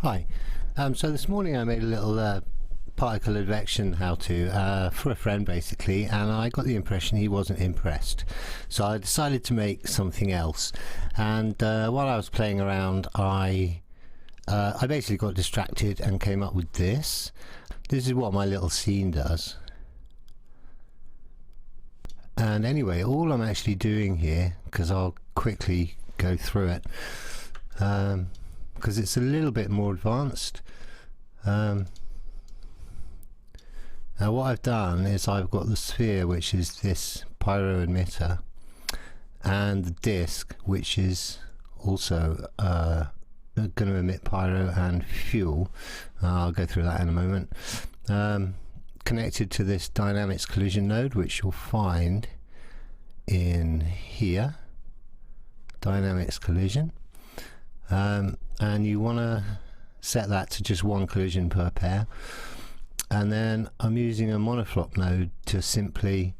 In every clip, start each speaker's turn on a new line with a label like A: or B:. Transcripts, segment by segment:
A: Hi. So this morning I made a little particle advection how-to for a friend basically, and I got the impression he wasn't impressed. So I decided to make something else, and while I was playing around I basically got distracted and came up with this. This is what my little scene does. And anyway, all I'm actually doing here, because I'll quickly go through it, because it's a little bit more advanced. Now what I've done is I've got the sphere, which is this pyro emitter, and the disc, which is also going to emit pyro and fuel. I'll go through that in a moment. Connected to this dynamics collision node, which you'll find in here, dynamics collision. And you want to set that to just one collision per pair, and then I'm using a monoflop node to simply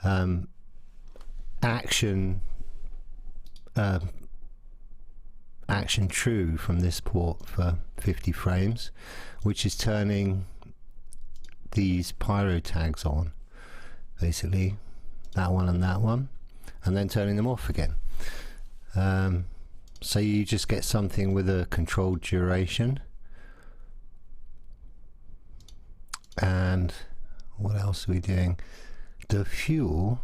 A: action true from this port for 50 frames, which is turning these pyro tags on, basically that one and that one, and then turning them off again. So you just get something with a controlled duration. And what else are we doing? The fuel,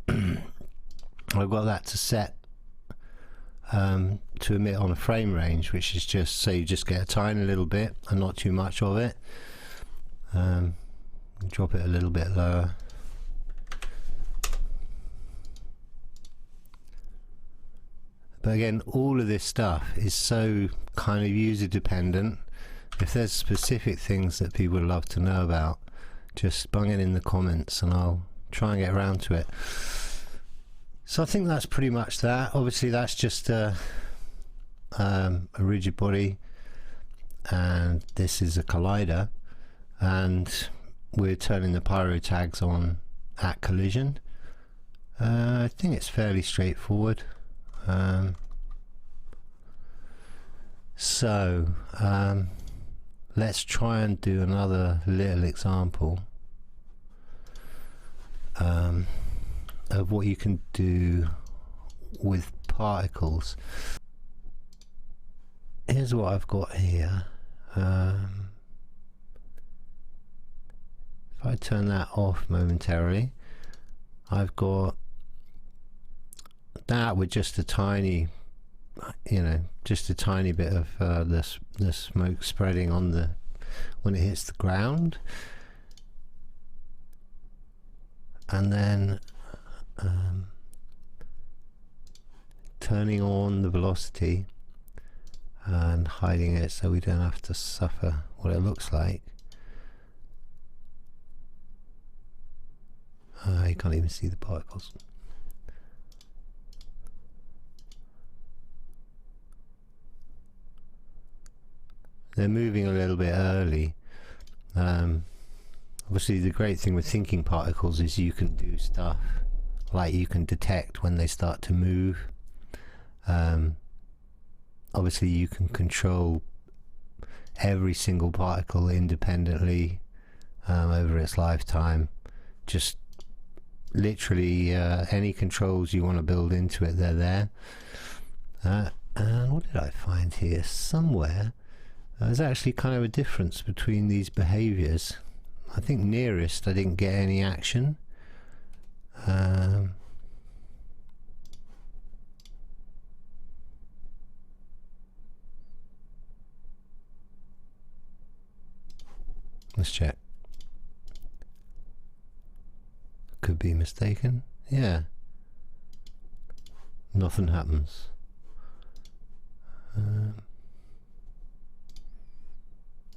A: I've got that to set to emit on a frame range, which is just so you just get a tiny little bit and not too much of it. Drop it a little bit lower. But again, all of this stuff is so kind of user dependent. If there's specific things that people would love to know about, just bung it in the comments and I'll try and get around to it. So I think that's pretty much that. Obviously that's just a rigid body, and this is a collider, and we're turning the pyro tags on at collision. I think it's fairly straightforward. Let's try and do another little example of what you can do with particles. Here's what I've got here. If I turn that off momentarily, I've got that with just a tiny, just a tiny bit of the smoke spreading on the when it hits the ground, and then turning on the velocity and hiding it so we don't have to suffer what it looks like. You can't even see the particles. They're moving a little bit early. Obviously the great thing with thinking particles is you can do stuff like you can detect when they start to move. Obviously you can control every single particle independently over its lifetime. Just literally any controls you want to build into it, they're there. And what did I find here? Somewhere there's actually kind of a difference between these behaviors. I think nearest I didn't get any action. Let's check. Could be mistaken. Yeah. Nothing happens.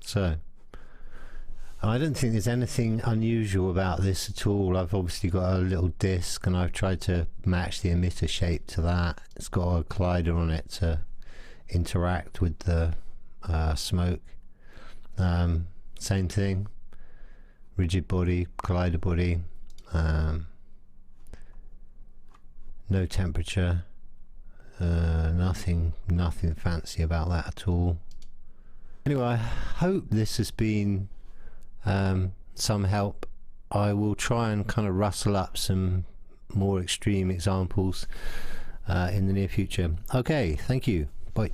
A: So I don't think there's anything unusual about this at all. I've obviously got a little disc and I've tried to match the emitter shape to that. It's got a collider on it to interact with the smoke. Same thing, rigid body, collider body, no temperature, nothing fancy about that at all. Anyway, I hope this has been some help. I will try and kind of rustle up some more extreme examples in the near future. Okay, thank you. Bye.